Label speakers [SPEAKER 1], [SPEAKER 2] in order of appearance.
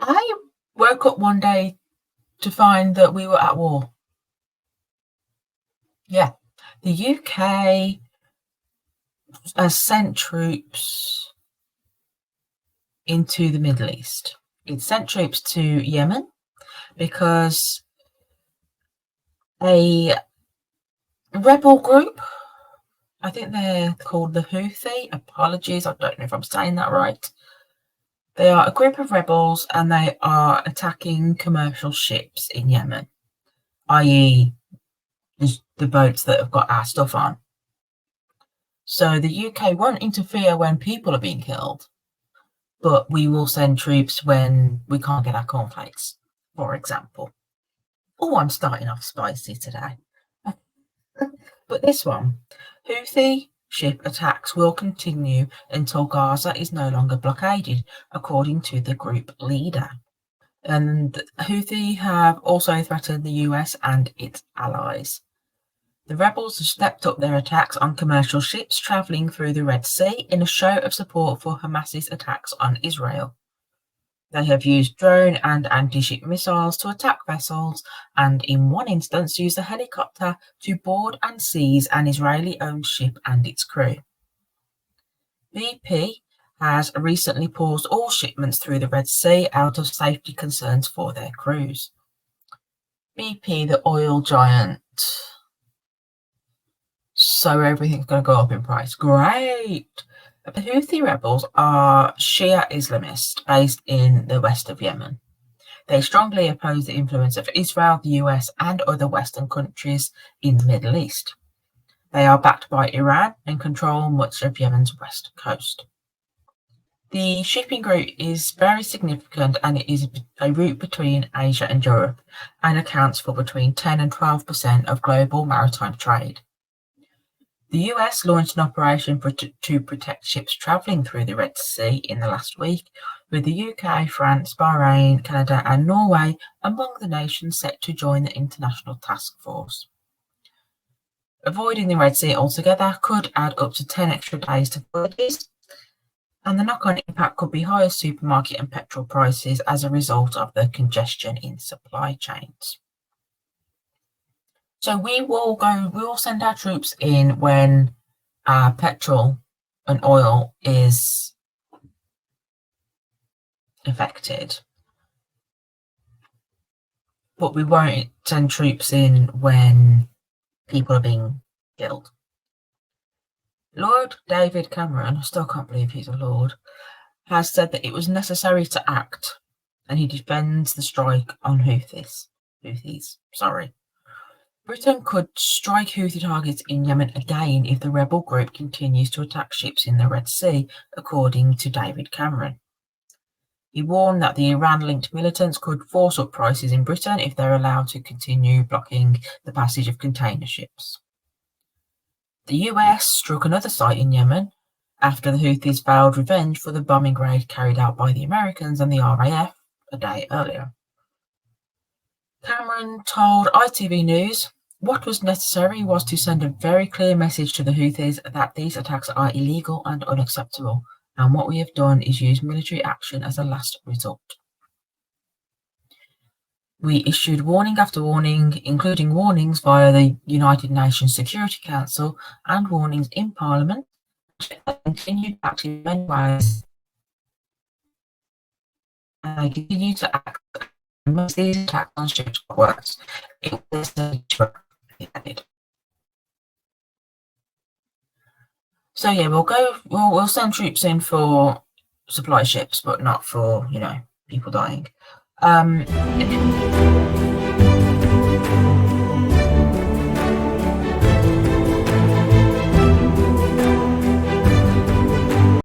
[SPEAKER 1] I woke up one day to find that we were at war. Yeah, the UK has sent troops into the Middle East. It sent troops to Yemen because a rebel group, I think they're called the Houthi. Apologies, I don't know if I'm saying that right. They are a group of rebels and they are attacking commercial ships in Yemen, i.e., the boats that have got our stuff on. So the UK won't interfere when people are being killed, but we will send troops when we can't get our cornflakes, for example. Oh, I'm starting off spicy today. But this one, Houthi ship attacks will continue until Gaza is no longer blockaded, according to the group leader. And Houthi have also threatened the US and its allies. The rebels have stepped up their attacks on commercial ships travelling through the Red Sea in a show of support for Hamas's attacks on Israel. They have used drone and anti-ship missiles to attack vessels, and in one instance used a helicopter to board and seize an Israeli-owned ship and its crew. BP has recently paused all shipments through the Red Sea out of safety concerns for their crews. BP, the oil giant. So everything's going to go up in price. Great! The Houthi rebels are Shia Islamists based in the west of Yemen. They strongly oppose the influence of Israel, the US, and other Western countries in the Middle East. They are backed by Iran and control much of Yemen's west coast. The shipping route is very significant and it is a route between Asia and Europe and accounts for between 10 and 12% of global maritime trade. The US launched an operation to protect ships travelling through the Red Sea in the last week, with the UK, France, Bahrain, Canada and Norway among the nations set to join the international task force. Avoiding the Red Sea altogether could add up to 10 extra days to voyages, and the knock-on impact could be higher supermarket and petrol prices as a result of the congestion in supply chains. So we will send our troops in when petrol and oil is affected. But we won't send troops in when people are being killed. Lord David Cameron, I still can't believe he's a lord, has said that it was necessary to act, and he defends the strike on Houthis. Britain could strike Houthi targets in Yemen again if the rebel group continues to attack ships in the Red Sea, according to David Cameron. He warned that the Iran-linked militants could force up prices in Britain if they're allowed to continue blocking the passage of container ships. The US struck another site in Yemen after the Houthis vowed revenge for the bombing raid carried out by the Americans and the RAF a day earlier. Cameron told ITV News, "What was necessary was to send a very clear message to the Houthis that these attacks are illegal and unacceptable, and what we have done is use military action as a last resort. We issued warning after warning, including warnings via the United Nations Security Council and warnings in Parliament, and continued acting in many ways. And they continue to act. Most of these attacks on ships got worse. It was he added. So yeah, we'll send troops in for supply ships, but not for, people dying.